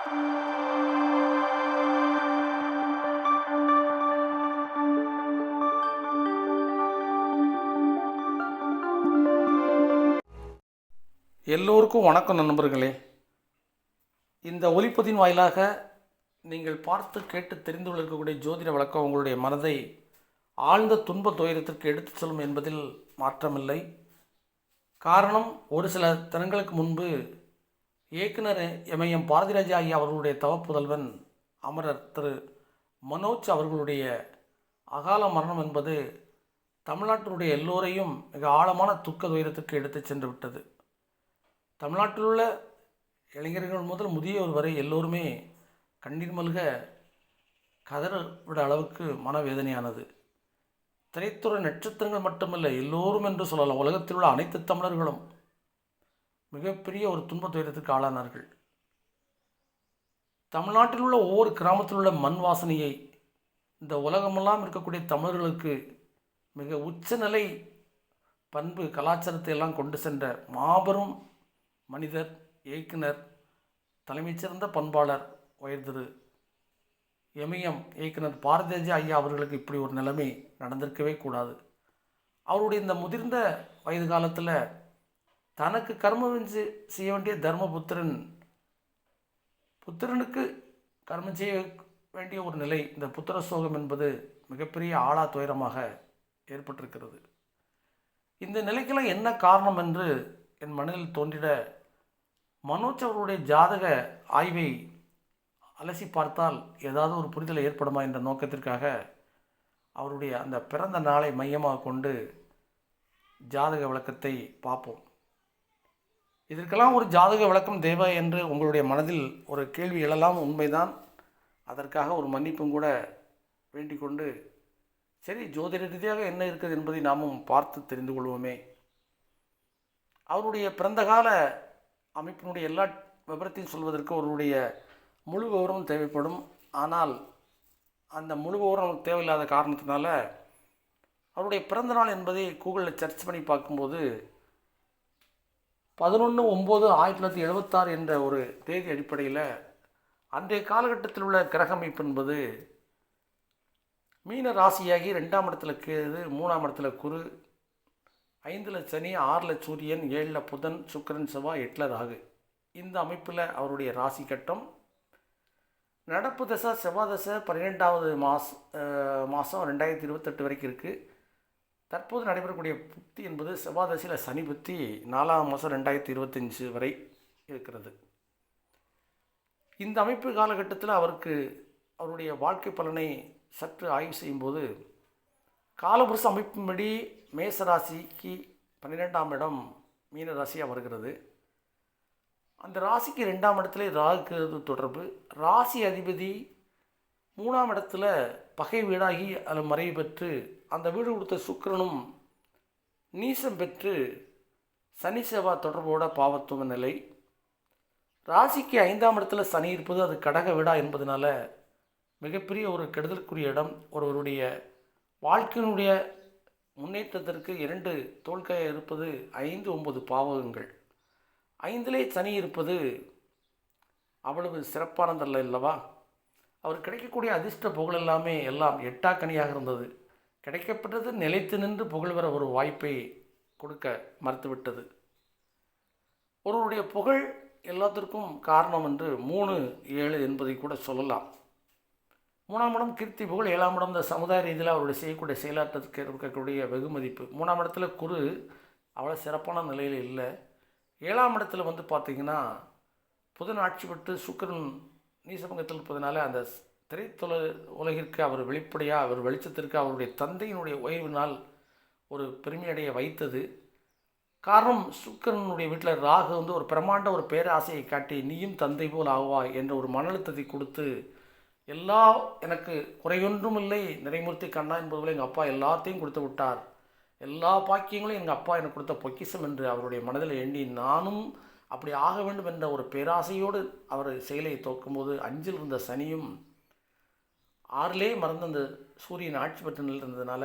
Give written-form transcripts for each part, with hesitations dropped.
எல்லோருக்கும் வணக்கம் நண்பர்களே. இந்த ஒலிப்பதின் வாயிலாக நீங்கள் பார்த்து கேட்டு தெரிந்து கொள்ளக்கூடிய ஜோதிட வழக்கம் உங்களுடைய மனதை ஆழ்ந்த துன்ப துயரத்திற்கு எடுத்துச் செல்லும் என்பதில் மாற்றமில்லை. காரணம், ஒரு சில தினங்களுக்கு முன்பு இயக்குனர் எம்ஐஎம் பாரதிராஜா ஐயா அவர்களுடைய தவப்புதல்வன் அமரர் திரு மனோஜ் அவர்களுடைய அகால மரணம் என்பது தமிழ்நாட்டினுடைய எல்லோரையும் மிக ஆழமான துக்க துயரத்திற்கு எடுத்துச் சென்று விட்டது. தமிழ்நாட்டில் உள்ள இளைஞர்கள் முதல் முதியோர் வரை எல்லோருமே கண்ணீர் மல்க கதற விட அளவுக்கு மனவேதனையானது. திரைத்துறை நட்சத்திரங்கள் மட்டுமல்ல, எல்லோரும் என்று சொல்லலாம், உலகத்தில் உள்ள அனைத்து தமிழர்களும் மிகப்பெரிய ஒரு துன்ப துயரத்துக்கு ஆளானார்கள். தமிழ்நாட்டில் உள்ள ஒவ்வொரு கிராமத்தில் உள்ள மண் வாசனையை இந்த உலகமெல்லாம் இருக்கக்கூடிய தமிழர்களுக்கு மிக உச்சநிலை பண்பு கலாச்சாரத்தை எல்லாம் கொண்டு சென்ற மாபெரும் மனிதர், இயக்குனர், தலைமைச் சிறந்த பண்பாளர் உயர் திரு எம்ஐஎம் இயக்குனர் பாரதிராஜா ஐயா அவர்களுக்கு இப்படி ஒரு நிலைமை நடந்திருக்கவே கூடாது. அவருடைய இந்த முதிர்ந்த வயது காலத்தில் தனக்கு கர்மம் செய்ய வேண்டிய புத்திரனுக்கு கர்மம் செய்ய வேண்டிய ஒரு நிலை, இந்த புத்திர சோகம் என்பது மிகப்பெரிய ஆழா துயரமாக ஏற்பட்டிருக்கிறது. இந்த நிலைக்கெல்லாம் என்ன காரணம் என்று என் மனதில் தோன்றிட மனோஜ் அவர்களுடைய ஜாதக ஆய்வை அலசி பார்த்தால் ஏதாவது ஒரு புரிதலை ஏற்படுமா என்ற நோக்கத்திற்காக அவருடைய அந்த பிறந்த நாளை மையமாக கொண்டு ஜாதக விளக்கத்தை பார்ப்போம். இதற்கெல்லாம் ஒரு ஜாதக விளக்கம் தேவை என்று உங்களுடைய மனதில் ஒரு கேள்வி எழலாம். உண்மைதான். அதற்காக ஒரு மன்னிப்பும் கூட வேண்டிக் கொண்டு, சரி, ஜோதிட ரீதியாக என்ன இருக்குது என்பதை நாமும் பார்த்து தெரிந்து கொள்வோமே. அவருடைய பிறந்தகால அமைப்பினுடைய எல்லா விவரத்தையும் சொல்வதற்கு அவருடைய முழு விவரம் தேவைப்படும். ஆனால் அந்த முழு விவரம் தேவையில்லாத காரணத்தினால அவருடைய பிறந்த நாள் என்பதை கூகுளில் சர்ச் பண்ணி பார்க்கும்போது 11/9/1976 என்ற ஒரு தேதி அடிப்படையில் அன்றைய காலகட்டத்தில் உள்ள கிரக அமைப்பு என்பது மீன ராசியாகி 2ஆம் இடத்துல கேது, 3ஆம் இடத்துல குரு, 5ல் சனி, 6ல் சூரியன், 7ல் புதன், சுக்கிரன், செவ்வாய், 8ல் ராகு. இந்த அமைப்பில் அவருடைய ராசி கட்டம். நடப்பு தசை செவ்வாய் தசை 12வது மாதம் 2028 வரைக்கும் இருக்குது. தற்போது நடைபெறக்கூடிய புத்தி என்பது செவ்வாய் தசையில் சனி புத்தி 4ஆம் மாதம் 2025 வரை இருக்கிறது. இந்த அமைப்பு காலகட்டத்தில் அவருடைய வாழ்க்கை பலனை சற்று ஆய்வு செய்யும்போது காலபுருஷ அமைப்பின்படி மேச ராசிக்கு 12ஆம் இடம் மீன ராசியாக வருகிறது. அந்த ராசிக்கு 2ஆம் இடத்துல ராகு தொடர்பு. ராசி அதிபதி 3ஆம் இடத்துல பகை வீடாகி அதில் மறைவு பெற்று அந்த வீடு கொடுத்த சுக்கிரனும் நீசம் பெற்று சனி செவ்வாய் தொடர்போட பாவத்துவ நிலை. ராசிக்கு 5ஆம் இடத்துல சனி இருப்பது அது கடக வீடா என்பதனால மிகப்பெரிய ஒரு கெடுதலுக்குரிய இடம். ஒருவருடைய வாழ்க்கையினுடைய முன்னேற்றத்திற்கு 2 தோல்கையாக இருப்பது 5, 9 பாவகங்கள். 5லே சனி இருப்பது அவ்வளவு சிறப்பானதல்ல அல்லவா. அவர் கிடைக்கக்கூடிய அதிர்ஷ்ட புகழ் எல்லாம் 8ஆக்கனியாக இருந்தது. கிடைக்கப்பட்டது நிலைத்து நின்று புகழ் வர ஒரு வாய்ப்பை கொடுக்க மறுத்துவிட்டது. ஒருவருடைய புகழ் எல்லாத்திற்கும் காரணம் என்று 3, 7 என்பதை கூட சொல்லலாம். 3ஆம் இடம் கீர்த்தி புகழ், 7ஆம் இடம் இந்த சமுதாய ரீதியில் அவருடைய செய்யக்கூடிய செயலாற்றத்துக்கு இருக்கக்கூடிய வெகுமதிப்பு. 3ஆம் இடத்துல குரு அவ்வளோ சிறப்பான நிலையில் இல்லை. 7ஆம் இடத்துல பார்த்திங்கன்னா புதன் ஆட்சி பெற்று சுக்கிரன் நீசபங்கத்தில் இருப்பதனால அந்த உலகிற்கு அவர் வெளிப்படையாக அவர் வெளிச்சத்திற்கு அவருடைய தந்தையினுடைய ஓய்வினால் ஒரு பெருமையடைய வைத்தது. காரணம், சுக்கிரனுடைய வீட்டில் ராகு ஒரு பிரமாண்ட ஒரு பேராசையை காட்டி நீயும் தந்தை போல் ஆகுவாய் என்ற ஒரு மன அழுத்தத்தை கொடுத்து எனக்கு குறையொன்றும் இல்லை நிறைமூர்த்தி கண்ணா என்பதுപോലെ எங்கள் அப்பா எல்லாத்தையும் கொடுத்து விட்டார், எல்லா பாக்கியங்களும் எங்கள் அப்பா எனக்கு கொடுத்த பொக்கிஷம் என்று அவருடைய மனதில் எண்ணி நானும் அப்படி ஆக வேண்டும் என்ற ஒரு பேராசையோடு அவர் செயலை தோக்கும்போது 5ல் இருந்த சனியும் 6லே மறந்து அந்த சூரியன் ஆட்சி பெற்ற நிலையில் இருந்ததுனால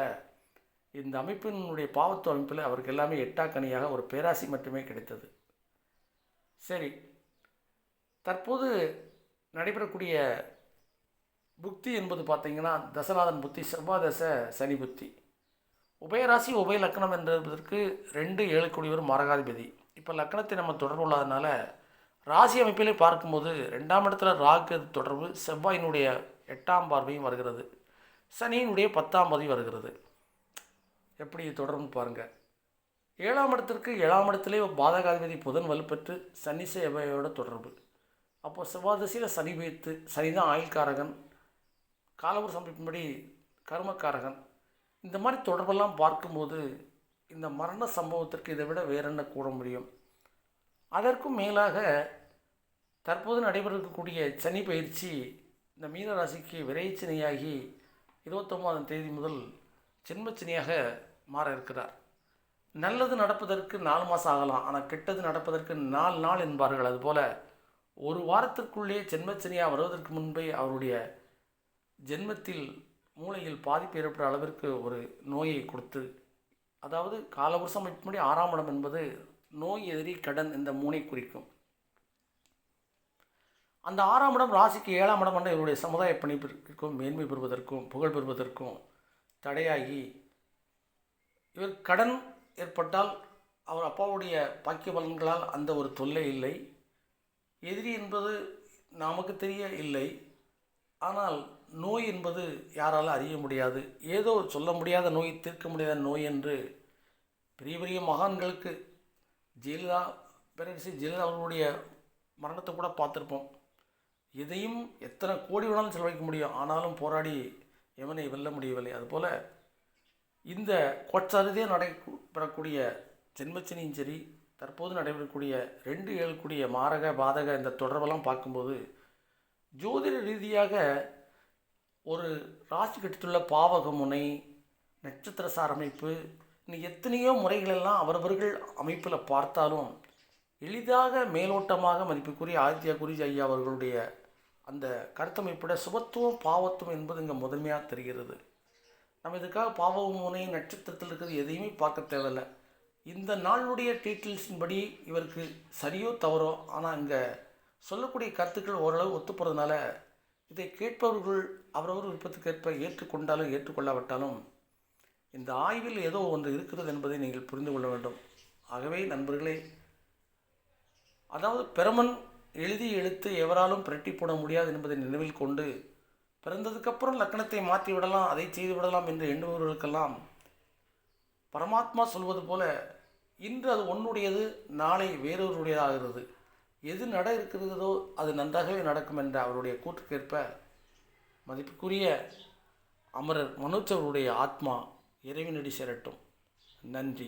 இந்த அமைப்பினுடைய பாவத்துவ அமைப்பில் அவருக்கு எல்லாமே 8ஆக்கனியாக ஒரு பேராசி மட்டுமே கிடைத்தது. சரி, தற்போது நடைபெறக்கூடிய புக்தி என்பது பார்த்திங்கன்னா தசநாதன் புத்தி, செவ்வாய் தசை, சனி புத்தி. உபயராசி உபய லக்கணம் என்பதற்கு 2 7 மரகாதிபதி. இப்போ லக்கணத்தை நம்ம தொடர்பு உள்ளதுனால ராசி அமைப்பிலே பார்க்கும்போது 2ஆம் இடத்துல ராகு தொடர்பு, செவ்வாயினுடைய 8ஆம் பார்வையும் வருகிறது, சனியினுடைய 10ஆம் பார்வை வருகிறது. எப்படி தொடர்பு பாருங்கள். 7ஆம் இடத்திற்கு 7ஆம் இடத்திலே பாதகாதிபதி புதன் வலுப்பெற்று சனி செவ்வாயோட தொடர்பு. அப்போது செவ்வாய் திசையில் சனி வைத்து, சனி தான் ஆயுள்காரகன், காலபுருஷ அமைப்பின்படி கர்மக்காரகன். இந்த மாதிரி தொடர்பெல்லாம் பார்க்கும்போது இந்த மரண சம்பவத்திற்கு இதை விட வேற என்ன கூற முடியும்? அதற்கும் மேலாக தற்போது நடைபெறக்கூடிய சனி பயிற்சி இந்த மீன ராசிக்கு விரைச்சனியாகி 29ஆம் தேதி முதல் ஜென்மச்சனியாக மாற இருக்கிறார். நல்லது நடப்பதற்கு 4 மாதம் ஆகலாம், ஆனால் கெட்டது நடப்பதற்கு 4 நாள் என்பார்கள். அதுபோல் ஒரு வாரத்திற்குள்ளே ஜென்மச்சனியாக வருவதற்கு முன்பே அவருடைய ஜென்மத்தில் மூளையில் பாதிப்பு ஏற்படுற அளவிற்கு ஒரு நோயை கொடுத்து, அதாவது காலபுருஷம் அமைப்பின்படி 6ஆம் இடம் என்பது நோய், எதிரி, கடன், இந்த 3ஐ குறிக்கும். அந்த 6ஆம் இடம் ராசிக்கு 7ஆம் இடம் என்ற இவருடைய சமுதாய பணிப்பிற்கும் மேன்மை பெறுவதற்கும் புகழ் பெறுவதற்கும் தடையாகி, இவர் கடன் ஏற்பட்டால் அவர் அப்பாவுடைய பாக்கிய பலன்களால் அந்த ஒரு தொல்லை இல்லை. எதிரி என்பது நமக்கு தெரிய இல்லை, ஆனால் நோய் என்பது யாராலும் அறிய முடியாது. ஏதோ சொல்ல முடியாத நோய், தீர்க்க முடியாத நோய் என்று பெரிய பெரிய மகான்களுக்கு ஜெயலலிதா, பேரரசி ஜெயலலிதா அவர்களுடைய மரணத்தை கூட பார்த்துருப்போம். எதையும் எத்தனை கோடி வேணாலும் செலவழிக்க முடியும், ஆனாலும் போராடி எவனை வெல்ல முடியவில்லை. அதுபோல் இந்த கோட்சாரதியாக நடைபெறக்கூடிய ஜென்மச்சனியும் சரி, தற்போது நடைபெறக்கூடிய 2 7 மாரக பாதக இந்த தொடர்பெல்லாம் பார்க்கும்போது ஜோதிட ரீதியாக ஒரு ராசி கட்டத்துள்ள பாவக முனை, நட்சத்திர சார் அமைப்பு, இன்னும் எத்தனையோ முறைகளெல்லாம் அவரவர்கள் அமைப்பில் பார்த்தாலும் எளிதாக மேலோட்டமாக மதிப்புக்குரிய ஆதித்யா குருஜி ஐயா அவர்களுடைய அந்த கருத்தமைப்போட சுபத்துவம் பாவத்துவம் என்பது இங்கே முதன்மையாக தெரிகிறது. நம்ம இதுக்காக பாவக முனை நட்சத்திரத்தில் இருக்கிறது எதையுமே பார்க்க தேவையில்லை. இந்த நாளுடைய டீட்டெயில்ஸின்படி இவருக்கு சரியோ தவறோ, ஆனால் இங்கே சொல்லக்கூடிய கருத்துக்கள் ஓரளவு ஒத்து போகிறதுனால இதை கேட்பவர்கள் அவரவர் விருப்பத்துக்கேற்ப ஏற்றுக்கொண்டாலும் ஏற்றுக்கொள்ளாவிட்டாலும் இந்த ஆய்வில் ஏதோ ஒன்று இருக்கிறது என்பதை நீங்கள் புரிந்து கொள்ள வேண்டும். ஆகவே நண்பர்களே, அதாவது பிரமன் எழுதிய எழுத்து எவராலும் பிரட்டி போட முடியாது என்பதை நினைவில் கொண்டு, பிறந்ததுக்கப்புறம் லக்கணத்தை மாற்றி விடலாம், அதை செய்து விடலாம் என்று எண்ணுபவர்களுக்கெல்லாம் பரமாத்மா சொல்வது போல இன்று அது உன்னுடையது, நாளை வேறொருடையதாகிறது. எது நட இருக்கிறதோ அது நன்றாகவே நடக்கும் என்ற அவருடைய கூற்றுக்கேற்ப மதிப்புக்குரிய அமரர் மனோஜ் அவருடைய ஆத்மா இறைவனடி சேரட்டும். நன்றி.